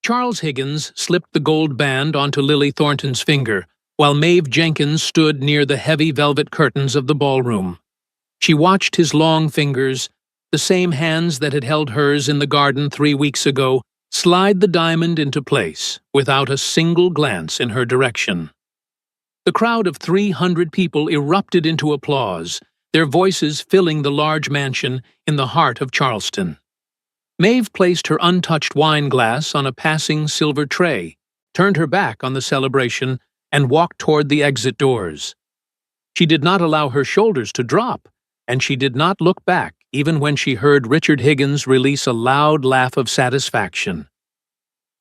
Charles Higgins slipped the gold band onto Lily Thornton's finger, while Maeve Jenkins stood near the heavy velvet curtains of the ballroom. She watched his long fingers, the same hands that had held hers in the garden 3 weeks ago, slide the diamond into place without a single glance in her direction. The crowd of 300 people erupted into applause, their voices filling the large mansion in the heart of Charleston. Maeve placed her untouched wine glass on a passing silver tray, turned her back on the celebration, and walked toward the exit doors. She did not allow her shoulders to drop, and she did not look back even when she heard Richard Higgins release a loud laugh of satisfaction.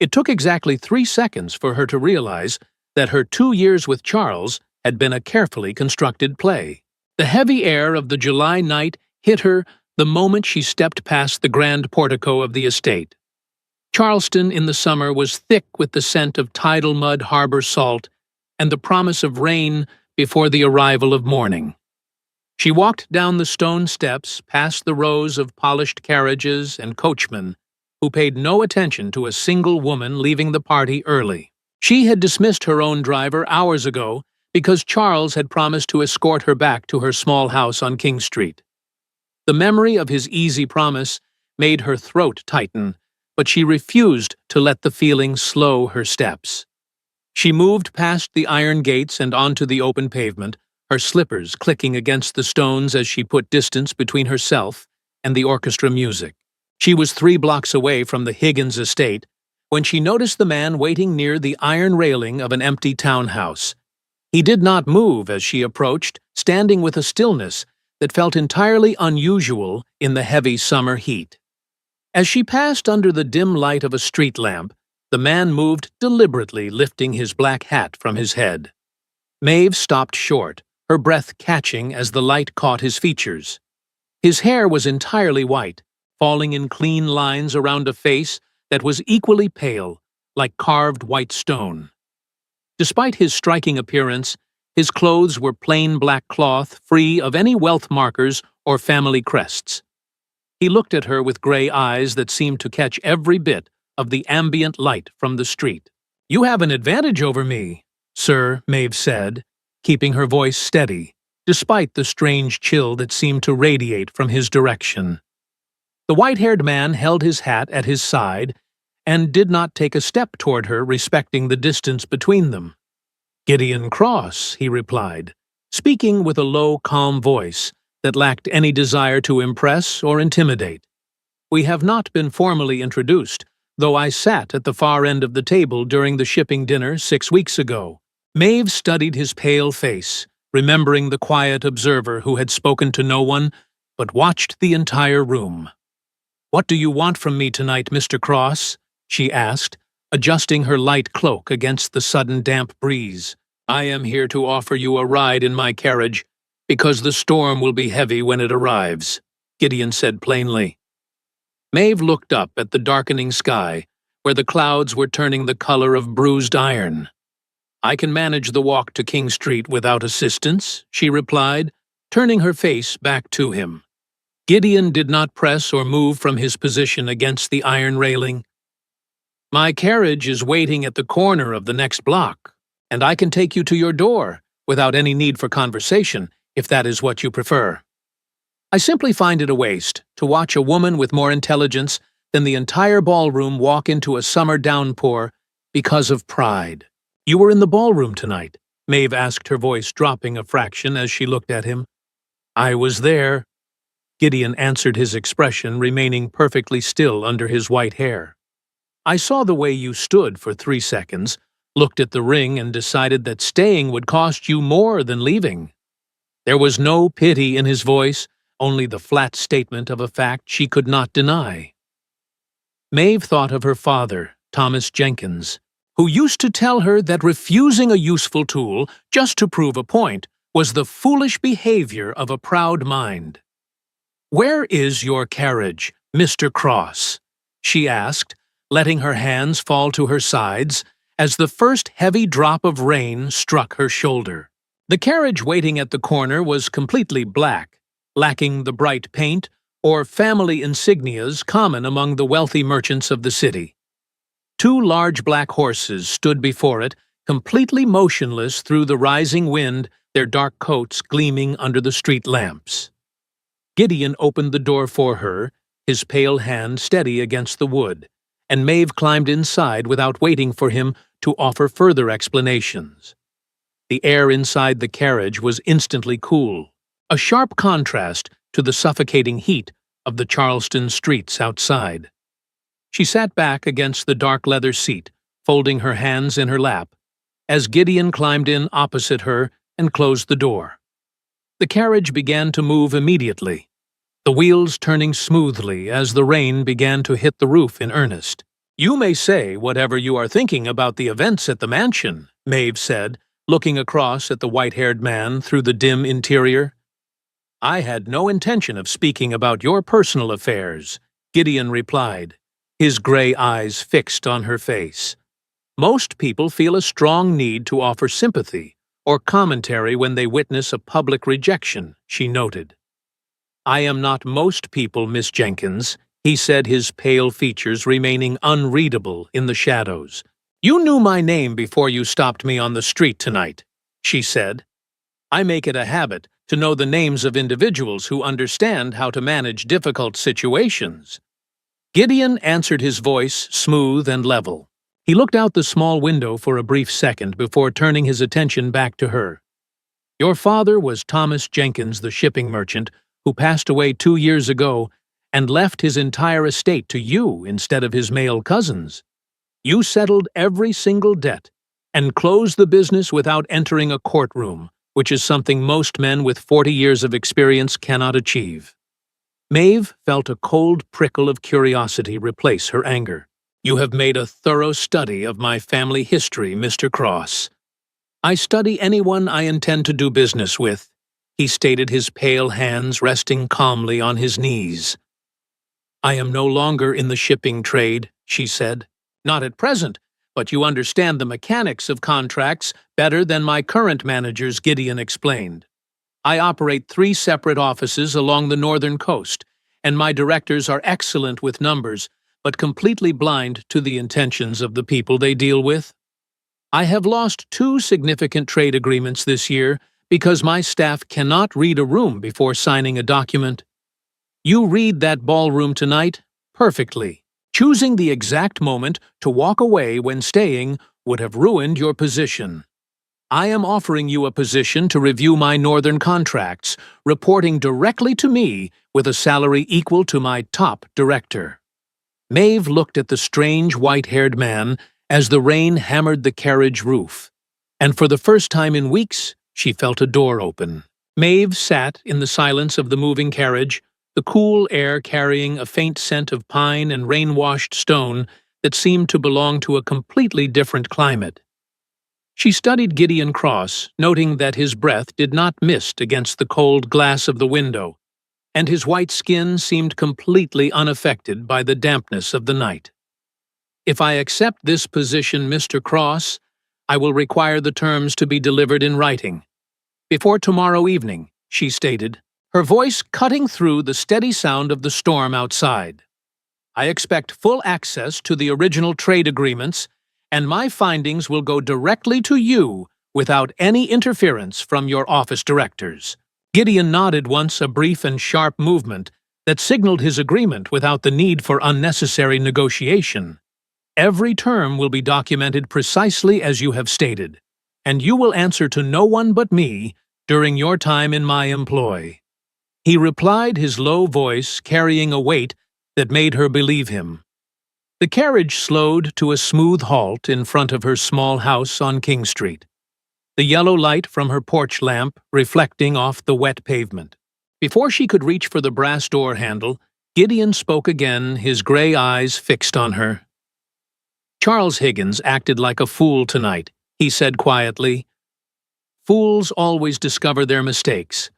It took exactly 3 seconds for her to realize that her 2 years with Charles had been a carefully constructed play. The heavy air of the July night hit her the moment she stepped past the grand portico of the estate. Charleston in the summer was thick with the scent of tidal mud harbor salt and the promise of rain before the arrival of morning. She walked down the stone steps past the rows of polished carriages and coachmen who paid no attention to a single woman leaving the party early. She had dismissed her own driver hours ago because Charles had promised to escort her back to her small house on King Street. The memory of his easy promise made her throat tighten, but she refused to let the feeling slow her steps. She moved past the iron gates and onto the open pavement, her slippers clicking against the stones as she put distance between herself and the orchestra music. She was 3 blocks away from the Higgins estate when she noticed the man waiting near the iron railing of an empty townhouse. He did not move as she approached, standing with a stillness that felt entirely unusual in the heavy summer heat. As she passed under the dim light of a street lamp, the man moved deliberately, lifting his black hat from his head. Maeve stopped short, her breath catching as the light caught his features. His hair was entirely white, falling in clean lines around a face that was equally pale, like carved white stone. Despite his striking appearance, his clothes were plain black cloth, free of any wealth markers or family crests. He looked at her with gray eyes that seemed to catch every bit of the ambient light from the street. "You have an advantage over me, sir," Maeve said, keeping her voice steady, despite the strange chill that seemed to radiate from his direction. The white-haired man held his hat at his side and did not take a step toward her, respecting the distance between them. "Gideon Cross," he replied, speaking with a low, calm voice that lacked any desire to impress or intimidate. "We have not been formally introduced, though I sat at the far end of the table during the shipping dinner 6 weeks ago." Maeve studied his pale face, remembering the quiet observer who had spoken to no one but watched the entire room. "What do you want from me tonight, Mr. Cross?" she asked, adjusting her light cloak against the sudden damp breeze. "I am here to offer you a ride in my carriage, because the storm will be heavy when it arrives," Gideon said plainly. Maeve looked up at the darkening sky, where the clouds were turning the color of bruised iron. "I can manage the walk to King Street without assistance," she replied, turning her face back to him. Gideon did not press or move from his position against the iron railing. "My carriage is waiting at the corner of the next block, and I can take you to your door without any need for conversation, if that is what you prefer. I simply find it a waste to watch a woman with more intelligence than the entire ballroom walk into a summer downpour because of pride." "You were in the ballroom tonight?" Maeve asked, her voice dropping a fraction as she looked at him. "I was there," Gideon answered, his expression remaining perfectly still under his white hair. "I saw the way you stood for 3 seconds, looked at the ring, and decided that staying would cost you more than leaving." There was no pity in his voice, only the flat statement of a fact she could not deny. Maeve thought of her father, Thomas Jenkins, who used to tell her that refusing a useful tool just to prove a point was the foolish behavior of a proud mind. "Where is your carriage, Mr. Cross?" she asked, letting her hands fall to her sides as the first heavy drop of rain struck her shoulder. The carriage waiting at the corner was completely black, lacking the bright paint or family insignias common among the wealthy merchants of the city. Two large black horses stood before it, completely motionless through the rising wind, their dark coats gleaming under the street lamps. Gideon opened the door for her, his pale hand steady against the wood, and Maeve climbed inside without waiting for him to offer further explanations. The air inside the carriage was instantly cool, a sharp contrast to the suffocating heat of the Charleston streets outside. She sat back against the dark leather seat, folding her hands in her lap, as Gideon climbed in opposite her and closed the door. The carriage began to move immediately, the wheels turning smoothly as the rain began to hit the roof in earnest. "You may say whatever you are thinking about the events at the mansion," Maeve said, looking across at the white-haired man through the dim interior. "I had no intention of speaking about your personal affairs," Gideon replied, his gray eyes fixed on her face. "Most people feel a strong need to offer sympathy or commentary when they witness a public rejection," she noted. "I am not most people, Miss Jenkins," he said, his pale features remaining unreadable in the shadows. "You knew my name before you stopped me on the street tonight," she said. "I make it a habit to know the names of individuals who understand how to manage difficult situations." Gideon answered, his voice smooth and level. He looked out the small window for a brief second before turning his attention back to her. "Your father was Thomas Jenkins, the shipping merchant, who passed away 2 years ago and left his entire estate to you instead of his male cousins. You settled every single debt and closed the business without entering a courtroom, which is something most men with 40 years of experience cannot achieve." Maeve felt a cold prickle of curiosity replace her anger. "You have made a thorough study of my family history, Mr. Cross." "I study anyone I intend to do business with," he stated, his pale hands resting calmly on his knees. "I am no longer in the shipping trade," she said. "Not at present, but you understand the mechanics of contracts better than my current managers," Gideon explained. "I operate 3 separate offices along the northern coast, and my directors are excellent with numbers, but completely blind to the intentions of the people they deal with. I have lost 2 significant trade agreements this year because my staff cannot read a room before signing a document. You read that ballroom tonight perfectly. Choosing the exact moment to walk away when staying would have ruined your position. I am offering you a position to review my northern contracts, reporting directly to me with a salary equal to my top director." Maeve looked at the strange white-haired man as the rain hammered the carriage roof, and for the first time in weeks, she felt a door open. Maeve sat in the silence of the moving carriage, the cool air carrying a faint scent of pine and rain-washed stone that seemed to belong to a completely different climate. She studied Gideon Cross, noting that his breath did not mist against the cold glass of the window, and his white skin seemed completely unaffected by the dampness of the night. "If I accept this position, Mr. Cross, I will require the terms to be delivered in writing before tomorrow evening," she stated, her voice cutting through the steady sound of the storm outside. "I expect full access to the original trade agreements, and my findings will go directly to you without any interference from your office directors." Gideon nodded once, a brief and sharp movement that signaled his agreement without the need for unnecessary negotiation. "Every term will be documented precisely as you have stated, and you will answer to no one but me during your time in my employ," he replied, his low voice carrying a weight that made her believe him. The carriage slowed to a smooth halt in front of her small house on King Street, the yellow light from her porch lamp reflecting off the wet pavement. Before she could reach for the brass door handle, Gideon spoke again, his gray eyes fixed on her. "Charles Higgins acted like a fool tonight," he said quietly. "Fools always discover their mistakes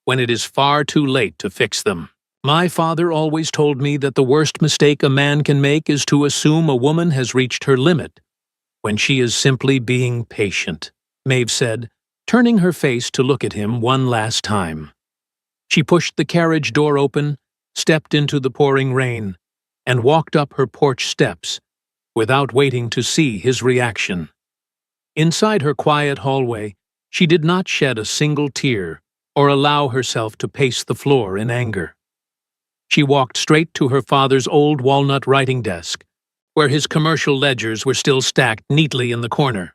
when it is far too late to fix them. My father always told me that the worst mistake a man can make is to assume a woman has reached her limit, when she is simply being patient," Maeve said, turning her face to look at him one last time. She pushed the carriage door open, stepped into the pouring rain, and walked up her porch steps, without waiting to see his reaction. Inside her quiet hallway, she did not shed a single tear or allow herself to pace the floor in anger. She walked straight to her father's old walnut writing desk, where his commercial ledgers were still stacked neatly in the corner.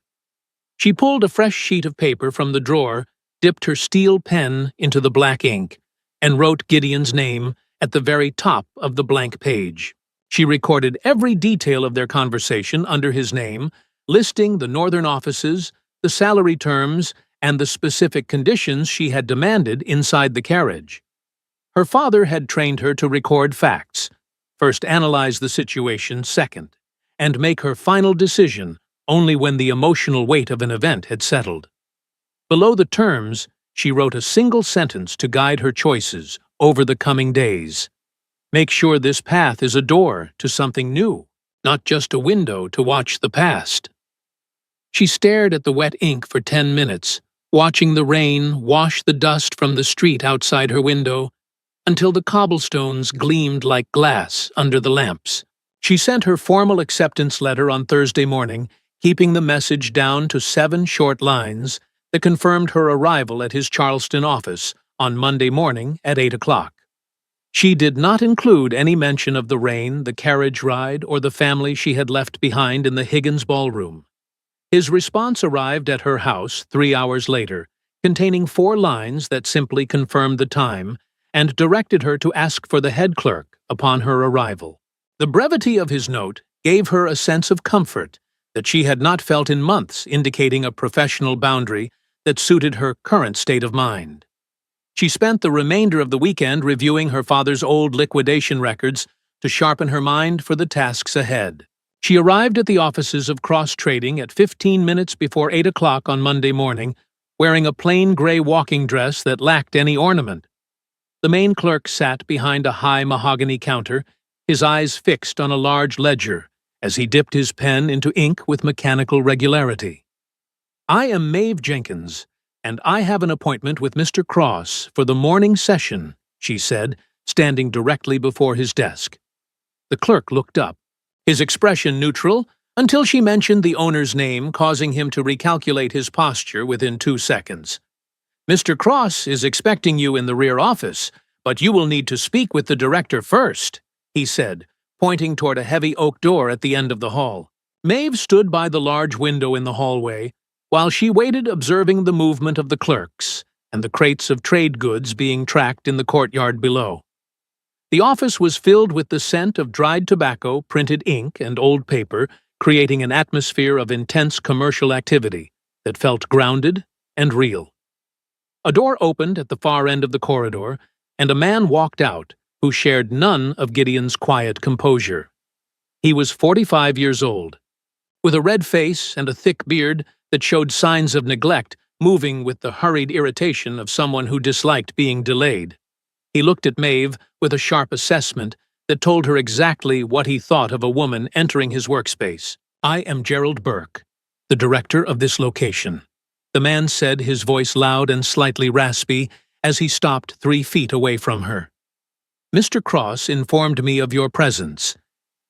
She pulled a fresh sheet of paper from the drawer, dipped her steel pen into the black ink, and wrote Gideon's name at the very top of the blank page. She recorded every detail of their conversation under his name, listing the northern offices, the salary terms, and the specific conditions she had demanded inside the carriage. Her father had trained her to record facts, first analyze the situation second, and make her final decision only when the emotional weight of an event had settled. Below the terms, she wrote a single sentence to guide her choices over the coming days. Make sure this path is a door to something new, not just a window to watch the past. She stared at the wet ink for 10 minutes, watching the rain wash the dust from the street outside her window until the cobblestones gleamed like glass under the lamps. She sent her formal acceptance letter on Thursday morning, keeping the message down to 7 short lines that confirmed her arrival at his Charleston office on Monday morning at 8 o'clock. She did not include any mention of the rain, the carriage ride, or the family she had left behind in the Higgins ballroom. His response arrived at her house 3 hours later, containing 4 lines that simply confirmed the time and directed her to ask for the head clerk upon her arrival. The brevity of his note gave her a sense of comfort that she had not felt in months, indicating a professional boundary that suited her current state of mind. She spent the remainder of the weekend reviewing her father's old liquidation records to sharpen her mind for the tasks ahead. She arrived at the offices of Cross Trading at 15 minutes before 8 o'clock on Monday morning, wearing a plain gray walking dress that lacked any ornament. The main clerk sat behind a high mahogany counter, his eyes fixed on a large ledger as he dipped his pen into ink with mechanical regularity. "I am Maeve Jenkins, and I have an appointment with Mr. Cross for the morning session," she said, standing directly before his desk. The clerk looked up, his expression neutral, until she mentioned the owner's name, causing him to recalculate his posture within 2 seconds. "Mr. Cross is expecting you in the rear office, but you will need to speak with the director first," he said, pointing toward a heavy oak door at the end of the hall. Maeve stood by the large window in the hallway, while she waited, observing the movement of the clerks and the crates of trade goods being tracked in the courtyard below. The office was filled with the scent of dried tobacco, printed ink, and old paper, creating an atmosphere of intense commercial activity that felt grounded and real. A door opened at the far end of the corridor, and a man walked out who shared none of Gideon's quiet composure. He was 45 years old, with a red face and a thick beard that showed signs of neglect, moving with the hurried irritation of someone who disliked being delayed. He looked at Maeve with a sharp assessment that told her exactly what he thought of a woman entering his workspace. "I am Gerald Burke, the director of this location," the man said, his voice loud and slightly raspy, as he stopped 3 feet away from her. "Mr. Cross informed me of your presence,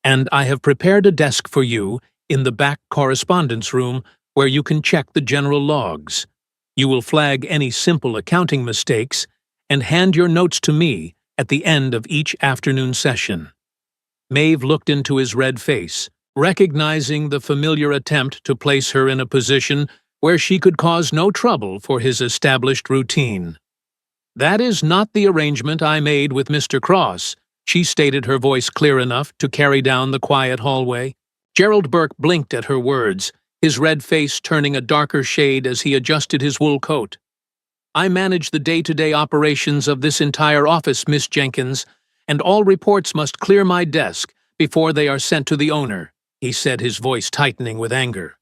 and I have prepared a desk for you in the back correspondence room where you can check the general logs. You will flag any simple accounting mistakes and hand your notes to me at the end of each afternoon session." Maeve looked into his red face, recognizing the familiar attempt to place her in a position where she could cause no trouble for his established routine. "That is not the arrangement I made with Mr. Cross," she stated, her voice clear enough to carry down the quiet hallway. Gerald Burke blinked at her words, his red face turning a darker shade as he adjusted his wool coat. "I manage the day-to-day operations of this entire office, Miss Jenkins, and all reports must clear my desk before they are sent to the owner," he said, his voice tightening with anger.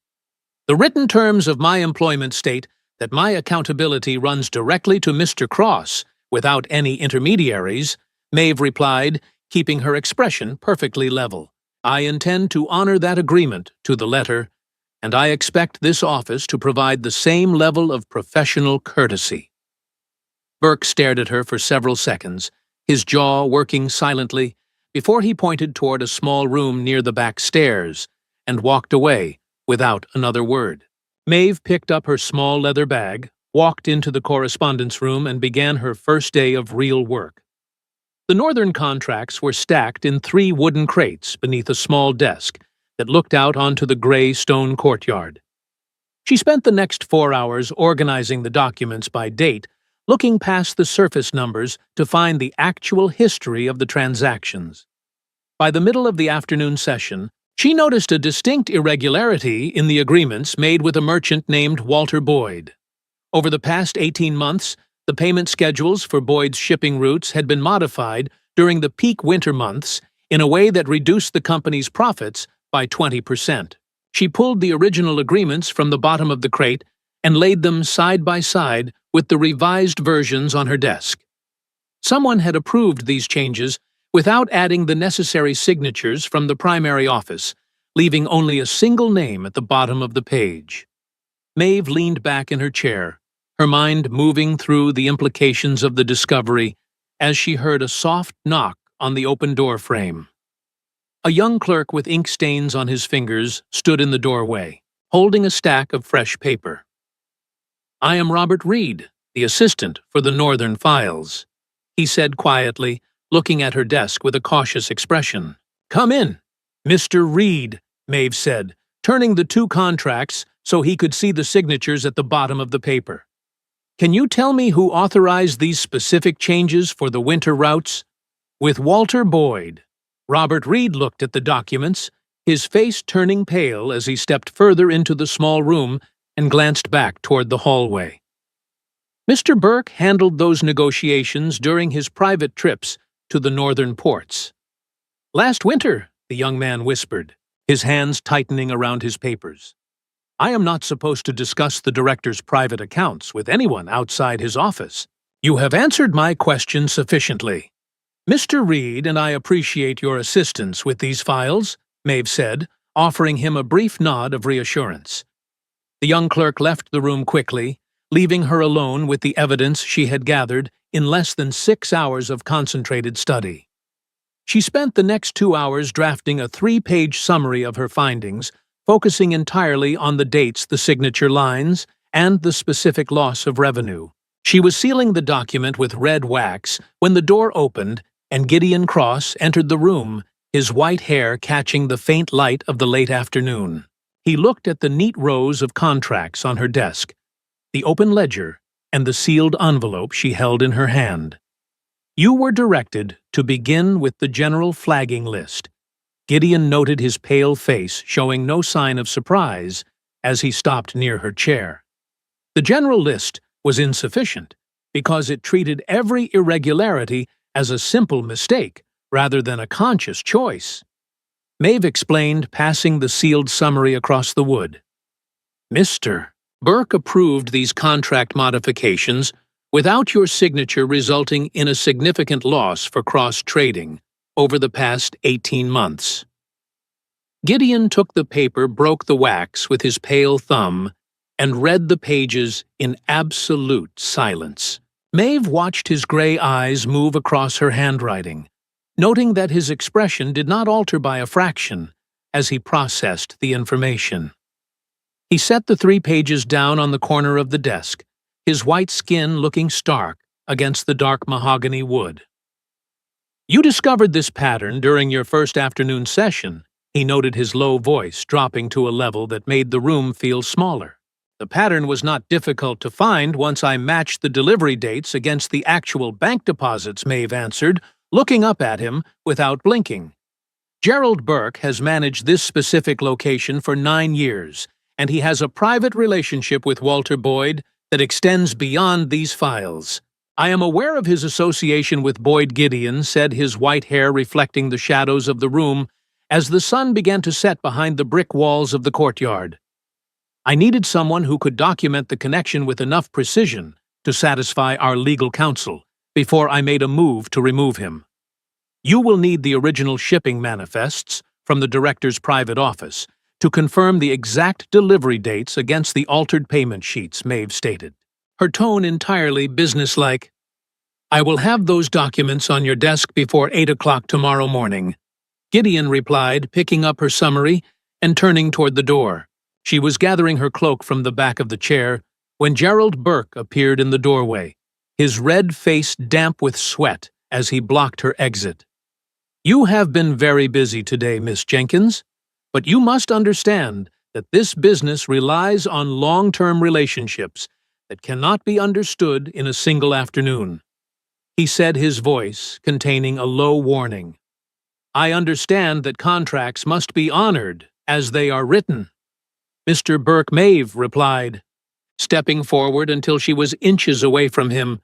"The written terms of my employment state that my accountability runs directly to Mr. Cross, without any intermediaries," Maeve replied, keeping her expression perfectly level. "I intend to honor that agreement to the letter, and I expect this office to provide the same level of professional courtesy." Burke stared at her for several seconds, his jaw working silently, before he pointed toward a small room near the back stairs and walked away without another word. Maeve picked up her small leather bag, walked into the correspondence room, and began her first day of real work. The northern contracts were stacked in 3 wooden crates beneath a small desk that looked out onto the gray stone courtyard. She spent the next 4 hours organizing the documents by date, looking past the surface numbers to find the actual history of the transactions. By the middle of the afternoon session, she noticed a distinct irregularity in the agreements made with a merchant named Walter Boyd. Over the past 18 months, the payment schedules for Boyd's shipping routes had been modified during the peak winter months in a way that reduced the company's profits by 20%. She pulled the original agreements from the bottom of the crate and laid them side by side with the revised versions on her desk. Someone had approved these changes without adding the necessary signatures from the primary office, leaving only a single name at the bottom of the page. Maeve leaned back in her chair, her mind moving through the implications of the discovery as she heard a soft knock on the open door frame. A young clerk with ink stains on his fingers stood in the doorway, holding a stack of fresh paper. "I am Robert Reed, the assistant for the Northern Files," he said quietly, looking at her desk with a cautious expression. "Come in." "Mr. Reed," Maeve said, turning the 2 contracts so he could see the signatures at the bottom of the paper. "Can you tell me who authorized these specific changes for the winter routes?" "With Walter Boyd." Robert Reed looked at the documents, his face turning pale as he stepped further into the small room and glanced back toward the hallway. "Mr. Burke handled those negotiations during his private trips to the northern ports." "Last winter," the young man whispered, his hands tightening around his papers. "I am not supposed to discuss the director's private accounts with anyone outside his office. You have answered my question sufficiently. Mr. Reed and I appreciate your assistance with these files," Maeve said, offering him a brief nod of reassurance. The young clerk left the room quickly, leaving her alone with the evidence she had gathered in less than 6 hours of concentrated study. She spent the next 2 hours drafting a 3-page summary of her findings, focusing entirely on the dates, the signature lines, and the specific loss of revenue. She was sealing the document with red wax when the door opened and Gideon Cross entered the room, his white hair catching the faint light of the late afternoon. He looked at the neat rows of contracts on her desk, the open ledger, and the sealed envelope she held in her hand. "You were directed to begin with the general flagging list." Gideon noted his pale face, showing no sign of surprise as he stopped near her chair. The general list was insufficient because it treated every irregularity as a simple mistake rather than a conscious choice. Maeve explained, passing the sealed summary across the wood. "Mr. Burke approved these contract modifications without your signature, resulting in a significant loss for cross-trading over the past 18 months. Gideon took the paper, broke the wax with his pale thumb, and read the pages in absolute silence. Maeve watched his gray eyes move across her handwriting, noting that his expression did not alter by a fraction as he processed the information. He set the 3 pages down on the corner of the desk, his white skin looking stark against the dark mahogany wood. "You discovered this pattern during your first afternoon session," he noted, his low voice dropping to a level that made the room feel smaller. "The pattern was not difficult to find once I matched the delivery dates against the actual bank deposits," Maeve answered, looking up at him without blinking. "Gerald Burke has managed this specific location for 9 years, and he has a private relationship with Walter Boyd that extends beyond these files. I am aware of his association with Boyd," Gideon said, his white hair reflecting the shadows of the room as the sun began to set behind the brick walls of the courtyard. "I needed someone who could document the connection with enough precision to satisfy our legal counsel before I made a move to remove him. You will need the original shipping manifests from the director's private office to confirm the exact delivery dates against the altered payment sheets," Maeve stated, her tone entirely businesslike. "I will have those documents on your desk before 8 o'clock tomorrow morning," Gideon replied, picking up her summary and turning toward the door. She was gathering her cloak from the back of the chair when Gerald Burke appeared in the doorway, his red face damp with sweat as he blocked her exit. "You have been very busy today, Miss Jenkins, but you must understand that this business relies on long-term relationships that cannot be understood in a single afternoon," he said, his voice containing a low warning. "I understand that contracts must be honored as they are written." Mr. Burke Maeve replied, stepping forward until she was inches away from him.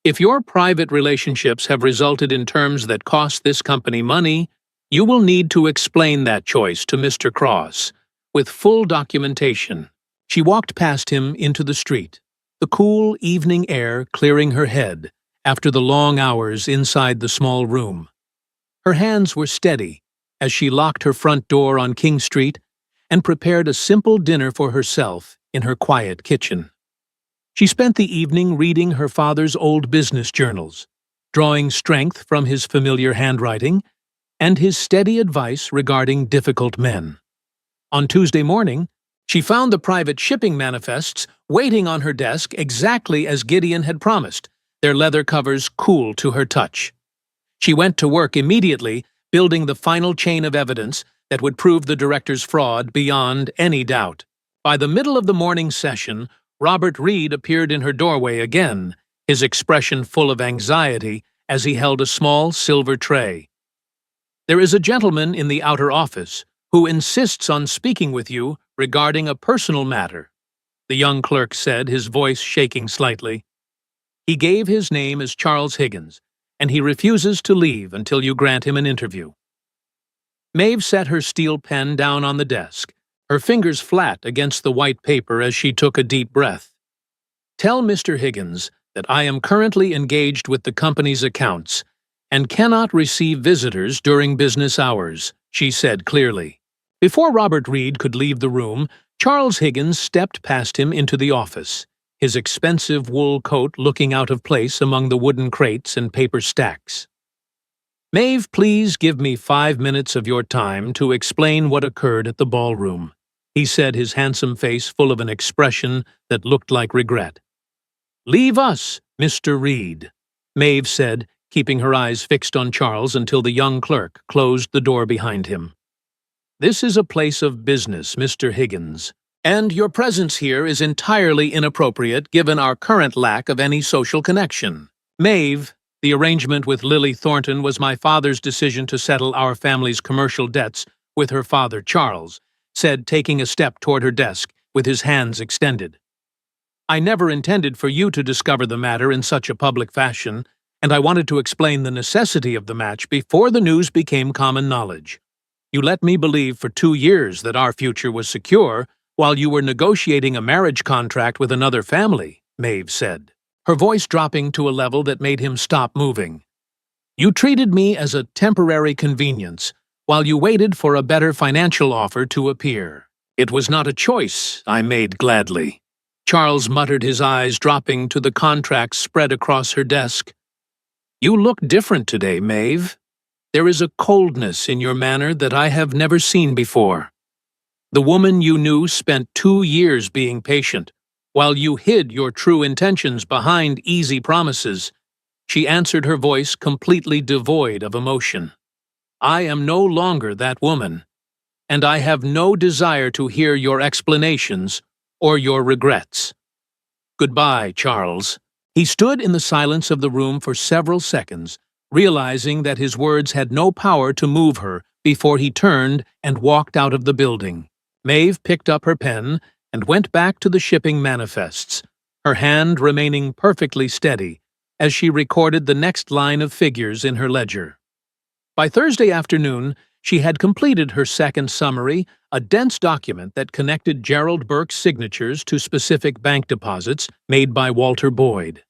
"If your private relationships have resulted in terms that cost this company money, you will need to explain that choice to Mr. Cross, with full documentation." She walked past him into the street, the cool evening air clearing her head after the long hours inside the small room. Her hands were steady as she locked her front door on King Street and prepared a simple dinner for herself in her quiet kitchen. She spent the evening reading her father's old business journals, drawing strength from his familiar handwriting and his steady advice regarding difficult men. On Tuesday morning, she found the private shipping manifests waiting on her desk exactly as Gideon had promised, their leather covers cool to her touch. She went to work immediately, building the final chain of evidence that would prove the director's fraud beyond any doubt. By the middle of the morning session, Robert Reed appeared in her doorway again, his expression full of anxiety as he held a small silver tray. "There is a gentleman in the outer office who insists on speaking with you regarding a personal matter," the young clerk said, his voice shaking slightly. "He gave his name as Charles Higgins, and he refuses to leave until you grant him an interview." Maeve set her steel pen down on the desk, her fingers flat against the white paper as she took a deep breath. "Tell Mr. Higgins that I am currently engaged with the company's accounts and cannot receive visitors during business hours," she said clearly. Before Robert Reed could leave the room, Charles Higgins stepped past him into the office, his expensive wool coat looking out of place among the wooden crates and paper stacks. "Maeve, please give me 5 minutes of your time to explain what occurred at the ballroom," he said, his handsome face full of an expression that looked like regret. "Leave us, Mr. Reed," Maeve said, keeping her eyes fixed on Charles until the young clerk closed the door behind him. "This is a place of business, Mr. Higgins, and your presence here is entirely inappropriate given our current lack of any social connection. Maeve, the arrangement with Lily Thornton was my father's decision to settle our family's commercial debts with her father, Charles," said, taking a step toward her desk with his hands extended. "I never intended for you to discover the matter in such a public fashion, and I wanted to explain the necessity of the match before the news became common knowledge. You let me believe for 2 years that our future was secure while you were negotiating a marriage contract with another family," Maeve said, her voice dropping to a level that made him stop moving. "You treated me as a temporary convenience while you waited for a better financial offer to appear. It was not a choice I made gladly." Charles muttered, his eyes dropping to the contracts spread across her desk. "You look different today, Maeve. There is a coldness in your manner that I have never seen before. The woman you knew spent 2 years being patient, while you hid your true intentions behind easy promises." She answered, her voice completely devoid of emotion. "I am no longer that woman, and I have no desire to hear your explanations or your regrets. Goodbye, Charles." He stood in the silence of the room for several seconds, realizing that his words had no power to move her before he turned and walked out of the building. Maeve picked up her pen and went back to the shipping manifests, her hand remaining perfectly steady as she recorded the next line of figures in her ledger. By Thursday afternoon, she had completed her second summary, a dense document that connected Gerald Burke's signatures to specific bank deposits made by Walter Boyd.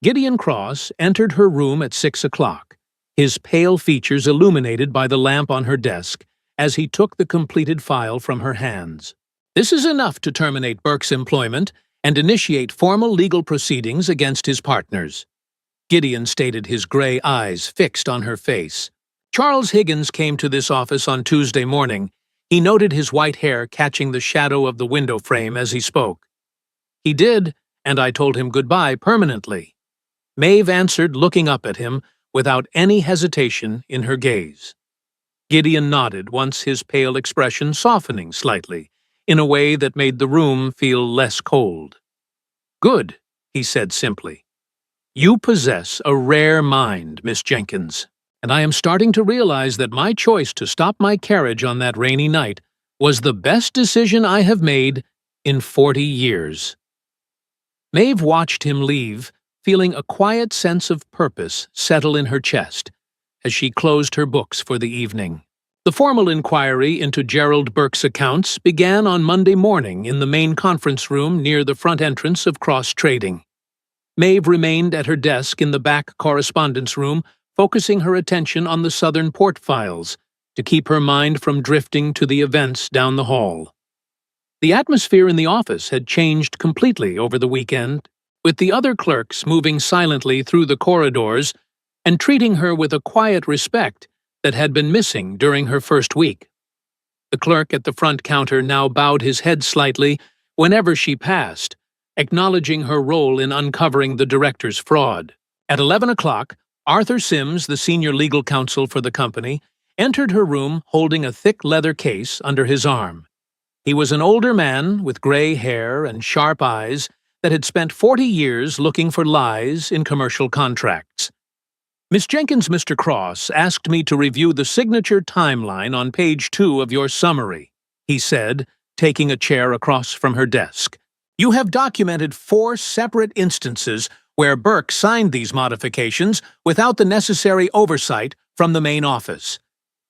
Gideon Cross entered her room at 6 o'clock, his pale features illuminated by the lamp on her desk as he took the completed file from her hands. "This is enough to terminate Burke's employment and initiate formal legal proceedings against his partners," Gideon stated, his gray eyes fixed on her face. "Charles Higgins came to this office on Tuesday morning, He noted his white hair catching the shadow of the window frame as he spoke. He did, and I told him goodbye permanently. Maeve answered, looking up at him without any hesitation in her gaze. Gideon nodded, once his pale expression softening slightly, in a way that made the room feel less cold. "Good," he said simply. "You possess a rare mind, Miss Jenkins, and I am starting to realize that my choice to stop my carriage on that rainy night was the best decision I have made in 40 years." Maeve watched him leave, feeling a quiet sense of purpose settle in her chest as she closed her books for the evening. The formal inquiry into Gerald Burke's accounts began on Monday morning in the main conference room near the front entrance of Cross Trading. Maeve remained at her desk in the back correspondence room, focusing her attention on the Southern Port files to keep her mind from drifting to the events down the hall. The atmosphere in the office had changed completely over the weekend, with the other clerks moving silently through the corridors and treating her with a quiet respect that had been missing during her first week. The clerk at the front counter now bowed his head slightly whenever she passed, acknowledging her role in uncovering the director's fraud. At 11 o'clock, Arthur Sims, the senior legal counsel for the company, entered her room holding a thick leather case under his arm. He was an older man with gray hair and sharp eyes that had spent 40 years looking for lies in commercial contracts. "Miss Jenkins, Mr. Cross asked me to review the signature timeline on page 2 of your summary," he said, taking a chair across from her desk. "You have documented 4 separate instances where Burke signed these modifications without the necessary oversight from the main office.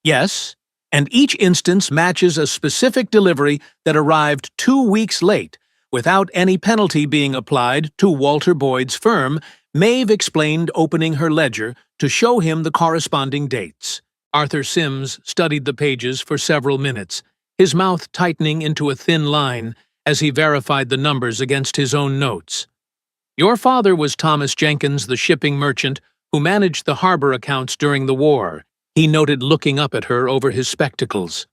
Yes, and each instance matches a specific delivery that arrived 2 weeks late, without any penalty being applied to Walter Boyd's firm," Maeve explained, opening her ledger to show him the corresponding dates. Arthur Sims studied the pages for several minutes, his mouth tightening into a thin line as he verified the numbers against his own notes. "Your father was Thomas Jenkins, the shipping merchant who managed the harbor accounts during the war," he noted, looking up at her over his spectacles.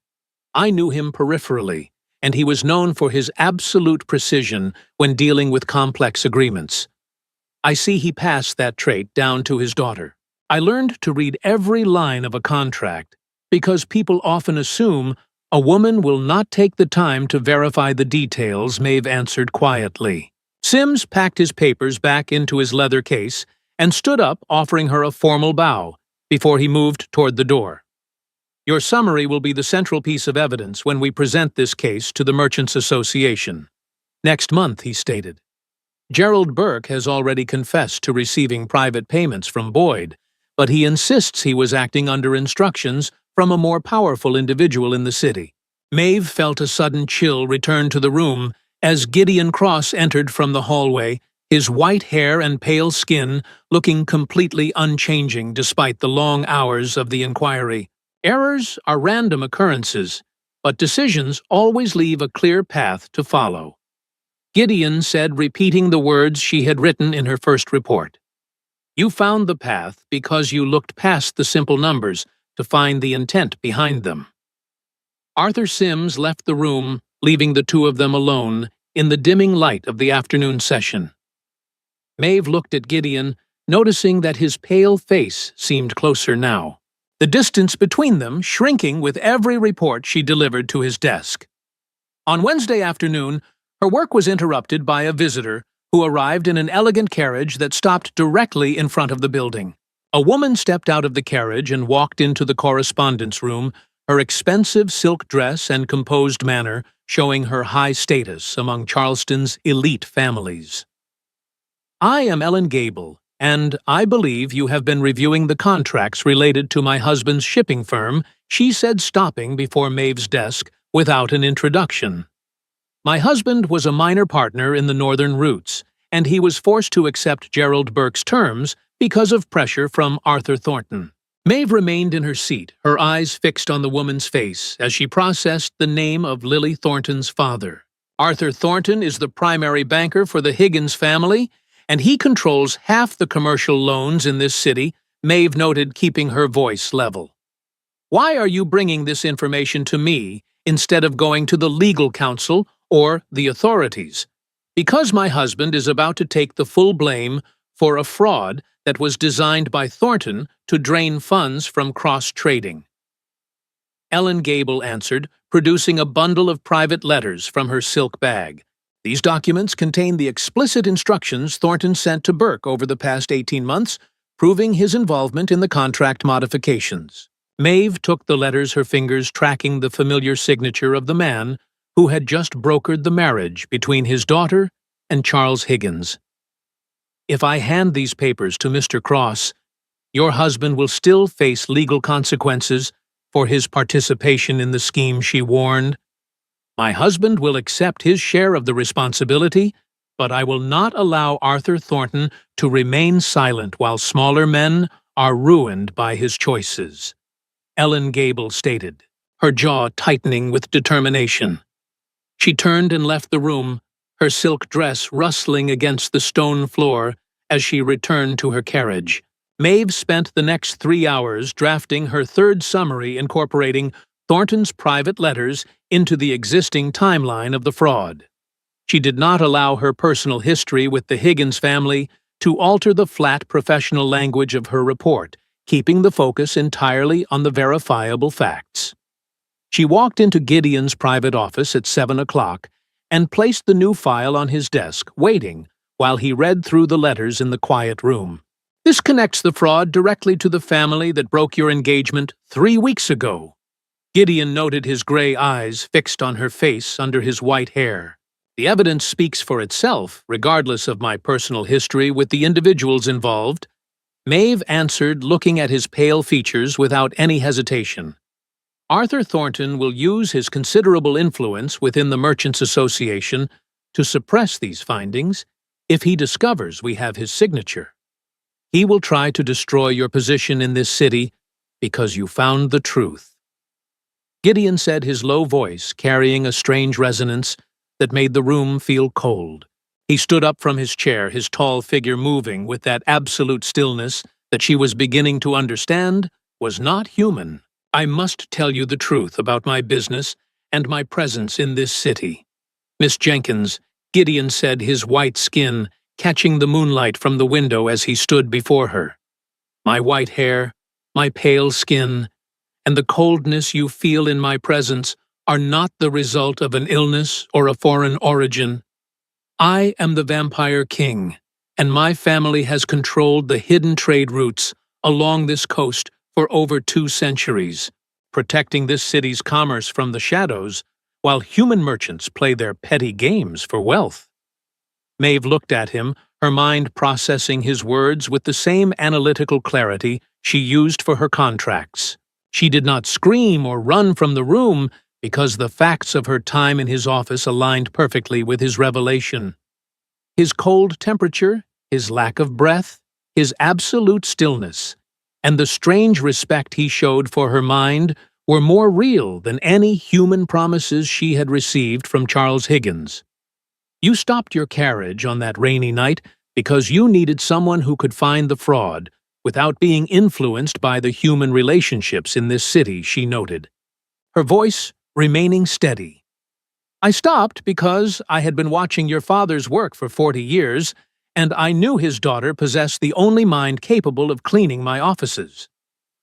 "I knew him peripherally, and he was known for his absolute precision when dealing with complex agreements. I see he passed that trait down to his daughter. I learned to read every line of a contract because people often assume a woman will not take the time to verify the details," Maeve answered quietly. Sims packed his papers back into his leather case and stood up, offering her a formal bow before he moved toward the door. "Your summary will be the central piece of evidence when we present this case to the Merchants Association next month," he stated. "Gerald Burke has already confessed to receiving private payments from Boyd, but he insists he was acting under instructions from a more powerful individual in the city." Maeve felt a sudden chill return to the room as Gideon Cross entered from the hallway, his white hair and pale skin looking completely unchanging despite the long hours of the inquiry. "Errors are random occurrences, but decisions always leave a clear path to follow," Gideon said, repeating the words she had written in her first report. "You found the path because you looked past the simple numbers to find the intent behind them." Arthur Sims left the room, leaving the two of them alone in the dimming light of the afternoon session. Maeve looked at Gideon, noticing that his pale face seemed closer now, the distance between them shrinking with every report she delivered to his desk. On Wednesday afternoon, her work was interrupted by a visitor who arrived in an elegant carriage that stopped directly in front of the building. A woman stepped out of the carriage and walked into the correspondence room, her expensive silk dress and composed manner showing her high status among Charleston's elite families. "I am Ellen Gable, and I believe you have been reviewing the contracts related to my husband's shipping firm," she said, stopping before Maeve's desk without an introduction. "My husband was a minor partner in the Northern Routes, and he was forced to accept Gerald Burke's terms because of pressure from Arthur Thornton." Maeve remained in her seat, her eyes fixed on the woman's face as she processed the name of Lily Thornton's father. "Arthur Thornton is the primary banker for the Higgins family, and he controls half the commercial loans in this city," Maeve noted, keeping her voice level. "Why are you bringing this information to me instead of going to the legal counsel or the authorities, because my husband is about to take the full blame for a fraud that was designed by Thornton to drain funds from cross-trading. Ellen Gable answered, producing a bundle of private letters from her silk bag. These documents contain the explicit instructions Thornton sent to Burke over the past 18 months, proving his involvement in the contract modifications. Maeve took the letters, her fingers tracking the familiar signature of the man who had just brokered the marriage between his daughter and Charles Higgins. If I hand these papers to Mr. Cross, your husband will still face legal consequences for his participation in the scheme, she warned. My husband will accept his share of the responsibility, but I will not allow Arthur Thornton to remain silent while smaller men are ruined by his choices, Ellen Gable stated, her jaw tightening with determination. She turned and left the room, her silk dress rustling against the stone floor as she returned to her carriage. Maeve spent the next 3 hours drafting her third summary incorporating Thornton's private letters into the existing timeline of the fraud. She did not allow her personal history with the Higgins family to alter the flat professional language of her report, keeping the focus entirely on the verifiable facts. She walked into Gideon's private office at 7 o'clock and placed the new file on his desk, waiting while he read through the letters in the quiet room. This connects the fraud directly to the family that broke your engagement 3 weeks ago. Gideon noted his gray eyes fixed on her face under his white hair. The evidence speaks for itself, regardless of my personal history with the individuals involved. Maeve answered, looking at his pale features without any hesitation. Arthur Thornton will use his considerable influence within the Merchants Association to suppress these findings if he discovers we have his signature. He will try to destroy your position in this city because you found the truth. Gideon said, his low voice carrying a strange resonance that made the room feel cold. He stood up from his chair, his tall figure moving with that absolute stillness that she was beginning to understand was not human. I must tell you the truth about my business and my presence in this city. Miss Jenkins, Gideon said, his white skin catching the moonlight from the window as he stood before her. My white hair, my pale skin, and the coldness you feel in my presence are not the result of an illness or a foreign origin. I am the Vampire King, and my family has controlled the hidden trade routes along this coast for over 2 centuries, protecting this city's commerce from the shadows, while human merchants play their petty games for wealth. Maeve looked at him, her mind processing his words with the same analytical clarity she used for her contracts. She did not scream or run from the room because the facts of her time in his office aligned perfectly with his revelation. His cold temperature, his lack of breath, his absolute stillness, and the strange respect he showed for her mind were more real than any human promises she had received from Charles Higgins. You stopped your carriage on that rainy night because you needed someone who could find the fraud without being influenced by the human relationships in this city, she noted, her voice remaining steady. I stopped because I had been watching your father's work for 40 years, and I knew his daughter possessed the only mind capable of cleaning my offices.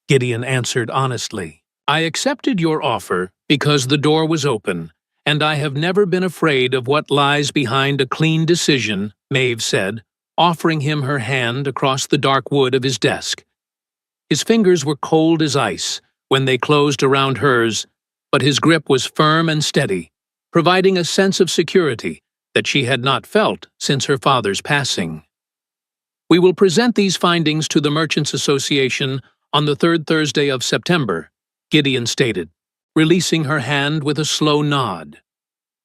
Gideon answered honestly. I accepted your offer because the door was open, and I have never been afraid of what lies behind a clean decision, Maeve said, offering him her hand across the dark wood of his desk. His fingers were cold as ice when they closed around hers, but his grip was firm and steady, providing a sense of security that she had not felt since her father's passing. We will present these findings to the Merchants Association on the 3rd Thursday of September, Gideon stated, releasing her hand with a slow nod.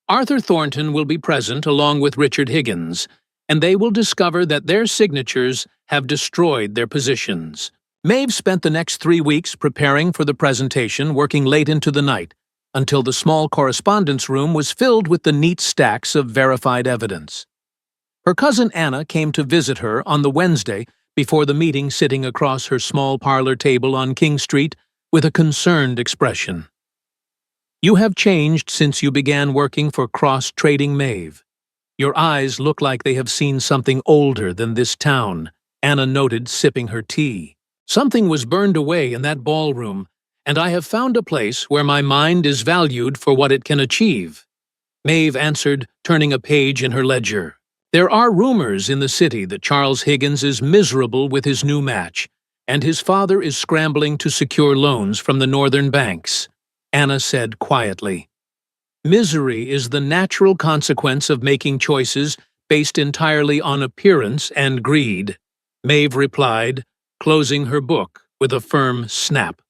Arthur Thornton will be present along with Richard Higgins, and they will discover that their signatures have destroyed their positions. Maeve spent the next 3 weeks preparing for the presentation, working late into the night, until the small correspondence room was filled with the neat stacks of verified evidence. Her cousin Anna came to visit her on the Wednesday before the meeting, sitting across her small parlor table on King Street with a concerned expression. You have changed since you began working for cross-trading Maeve. Your eyes look like they have seen something older than this town, Anna noted, sipping her tea. Something was burned away in that ballroom, and I have found a place where my mind is valued for what it can achieve. Maeve answered, turning a page in her ledger. There are rumors in the city that Charles Higgins is miserable with his new match, and his father is scrambling to secure loans from the northern banks, Anna said quietly. Misery is the natural consequence of making choices based entirely on appearance and greed, Maeve replied, closing her book with a firm snap.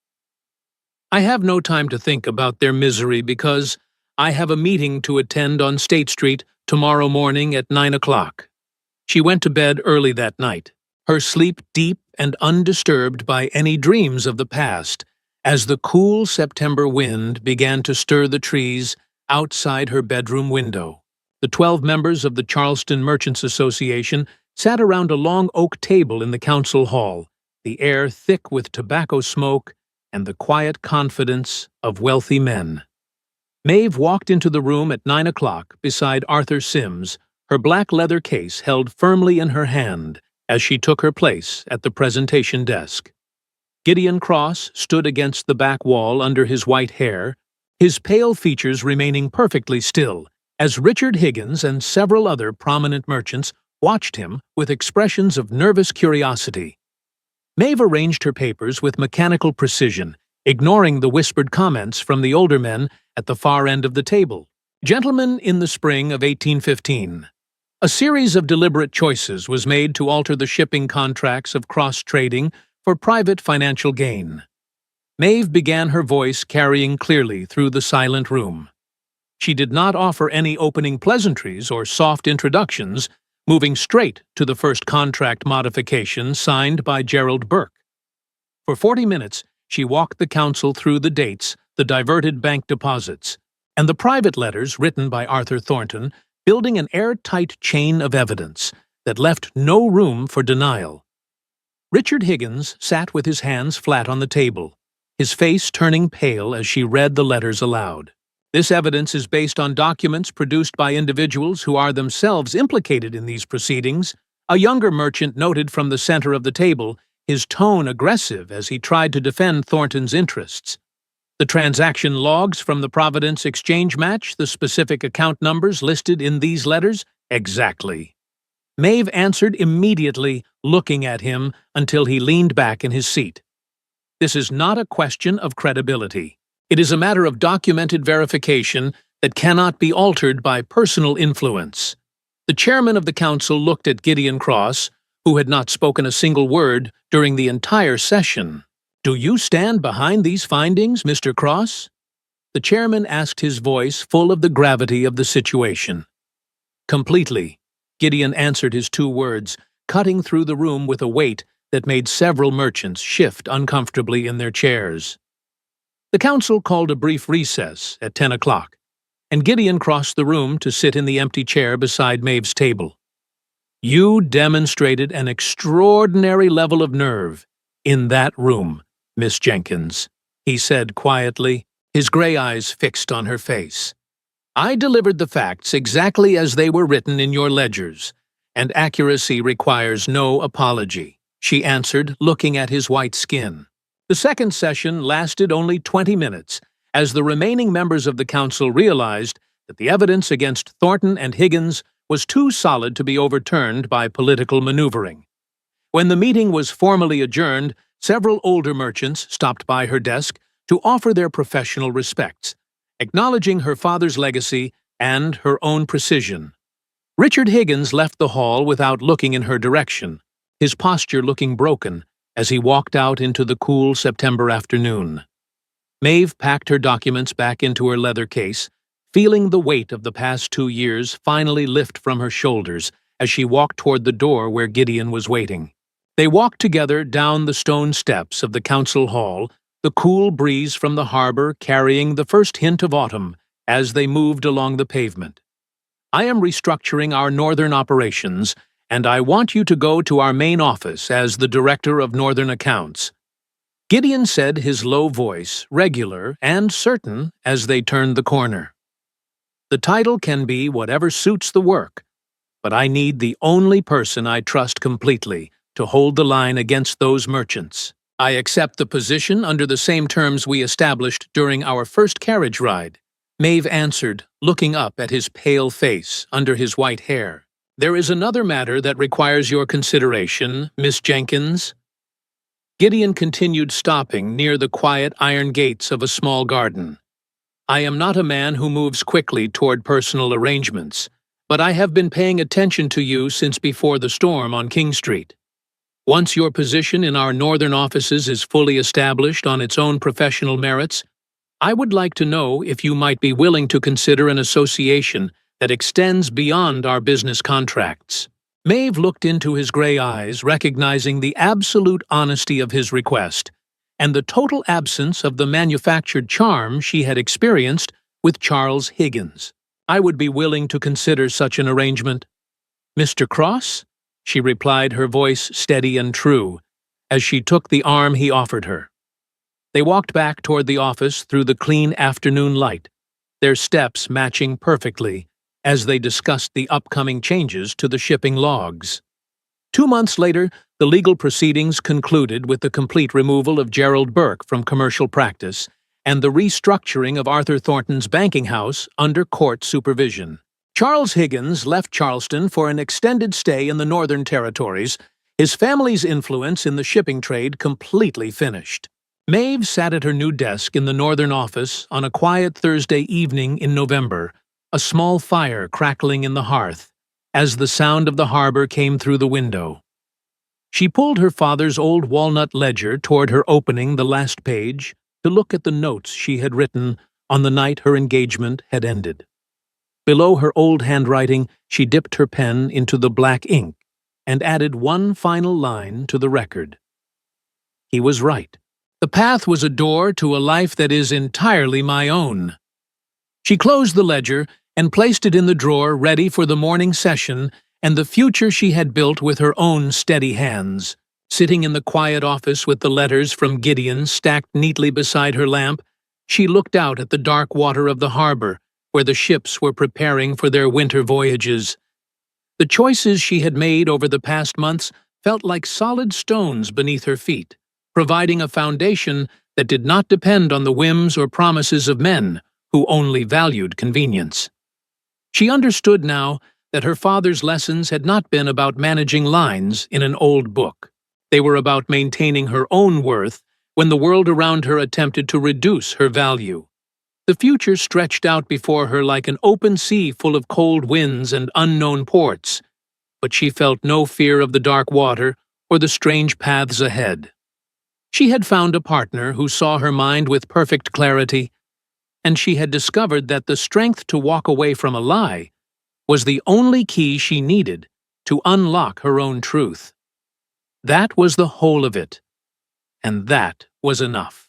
I have no time to think about their misery because I have a meeting to attend on State Street tomorrow morning at 9 o'clock. She went to bed early that night, her sleep deep and undisturbed by any dreams of the past, as the cool September wind began to stir the trees outside her bedroom window. The 12 members of the Charleston Merchants Association sat around a long oak table in the council hall, the air thick with tobacco smoke and the quiet confidence of wealthy men. Maeve walked into the room at 9 o'clock beside Arthur Sims, her black leather case held firmly in her hand as she took her place at the presentation desk. Gideon Cross stood against the back wall under his white hair, his pale features remaining perfectly still, as Richard Higgins and several other prominent merchants watched him with expressions of nervous curiosity. Maeve arranged her papers with mechanical precision, ignoring the whispered comments from the older men at the far end of the table. Gentlemen, in the spring of 1815, a series of deliberate choices was made to alter the shipping contracts of cross-trading for private financial gain. Maeve began, her voice carrying clearly through the silent room. She did not offer any opening pleasantries or soft introductions, moving straight to the first contract modification signed by Gerald Burke. For 40 minutes, she walked the council through the dates, the diverted bank deposits, and the private letters written by Arthur Thornton, building an airtight chain of evidence that left no room for denial. Richard Higgins sat with his hands flat on the table, his face turning pale as she read the letters aloud. This evidence is based on documents produced by individuals who are themselves implicated in these proceedings, a younger merchant noted from the center of the table, his tone aggressive as he tried to defend Thornton's interests. The transaction logs from the Providence exchange match the specific account numbers listed in these letters? Exactly. Maeve answered immediately, looking at him until he leaned back in his seat. This is not a question of credibility. It is a matter of documented verification that cannot be altered by personal influence. The chairman of the council looked at Gideon Cross, who had not spoken a single word during the entire session. Do you stand behind these findings, Mr. Cross? The chairman asked, his voice full of the gravity of the situation. Completely, Gideon answered his 2 words, cutting through the room with a weight that made several merchants shift uncomfortably in their chairs. The council called a brief recess at 10 o'clock, and Gideon crossed the room to sit in the empty chair beside Maeve's table. You demonstrated an extraordinary level of nerve in that room, Miss Jenkins, he said quietly, his gray eyes fixed on her face. I delivered the facts exactly as they were written in your ledgers, and accuracy requires no apology, she answered, looking at his white skin. The second session lasted only 20 minutes, as the remaining members of the council realized that the evidence against Thornton and Higgins was too solid to be overturned by political maneuvering. When the meeting was formally adjourned, several older merchants stopped by her desk to offer their professional respects, acknowledging her father's legacy and her own precision. Richard Higgins left the hall without looking in her direction, his posture looking broken as he walked out into the cool September afternoon. Maeve packed her documents back into her leather case, feeling the weight of the past 2 years finally lift from her shoulders as she walked toward the door where Gideon was waiting. They walked together down the stone steps of the council hall, the cool breeze from the harbor carrying the first hint of autumn as they moved along the pavement. I am restructuring our northern operations, and I want you to go to our main office as the Director of Northern Accounts. Gideon said, his low voice, regular and certain as they turned the corner. "The title can be whatever suits the work, but I need the only person I trust completely to hold the line against those merchants. I accept the position under the same terms we established during our first carriage ride," Maeve answered, looking up at his pale face under his white hair. "There is another matter that requires your consideration, Miss Jenkins." Gideon continued, stopping near the quiet iron gates of a small garden. "I am not a man who moves quickly toward personal arrangements, but I have been paying attention to you since before the storm on King Street. Once your position in our northern offices is fully established on its own professional merits, I would like to know if you might be willing to consider an association that extends beyond our business contracts." Maeve looked into his gray eyes, recognizing the absolute honesty of his request, and the total absence of the manufactured charm she had experienced with Charles Higgins. "I would be willing to consider such an arrangement." "Mr. Cross?" she replied, her voice steady and true, as she took the arm he offered her. They walked back toward the office through the clean afternoon light, their steps matching perfectly as they discussed the upcoming changes to the shipping logs. 2 months later, the legal proceedings concluded with the complete removal of Gerald Burke from commercial practice and the restructuring of Arthur Thornton's banking house under court supervision. Charles Higgins left Charleston for an extended stay in the Northern Territories, his family's influence in the shipping trade completely finished. Maeve sat at her new desk in the Northern office on a quiet Thursday evening in November, a small fire crackling in the hearth, as the sound of the harbor came through the window. She pulled her father's old walnut ledger toward her, opening the last page to look at the notes she had written on the night her engagement had ended. Below her old handwriting, she dipped her pen into the black ink and added one final line to the record. He was right. The path was a door to a life that is entirely my own. She closed the ledger and placed it in the drawer, ready for the morning session and the future she had built with her own steady hands. Sitting in the quiet office with the letters from Gideon stacked neatly beside her lamp, she looked out at the dark water of the harbor, where the ships were preparing for their winter voyages. The choices she had made over the past months felt like solid stones beneath her feet, providing a foundation that did not depend on the whims or promises of men who only valued convenience. She understood now that her father's lessons had not been about managing lines in an old book. They were about maintaining her own worth when the world around her attempted to reduce her value. The future stretched out before her like an open sea full of cold winds and unknown ports, but she felt no fear of the dark water or the strange paths ahead. She had found a partner who saw her mind with perfect clarity, and she had discovered that the strength to walk away from a lie was the only key she needed to unlock her own truth. That was the whole of it, and that was enough.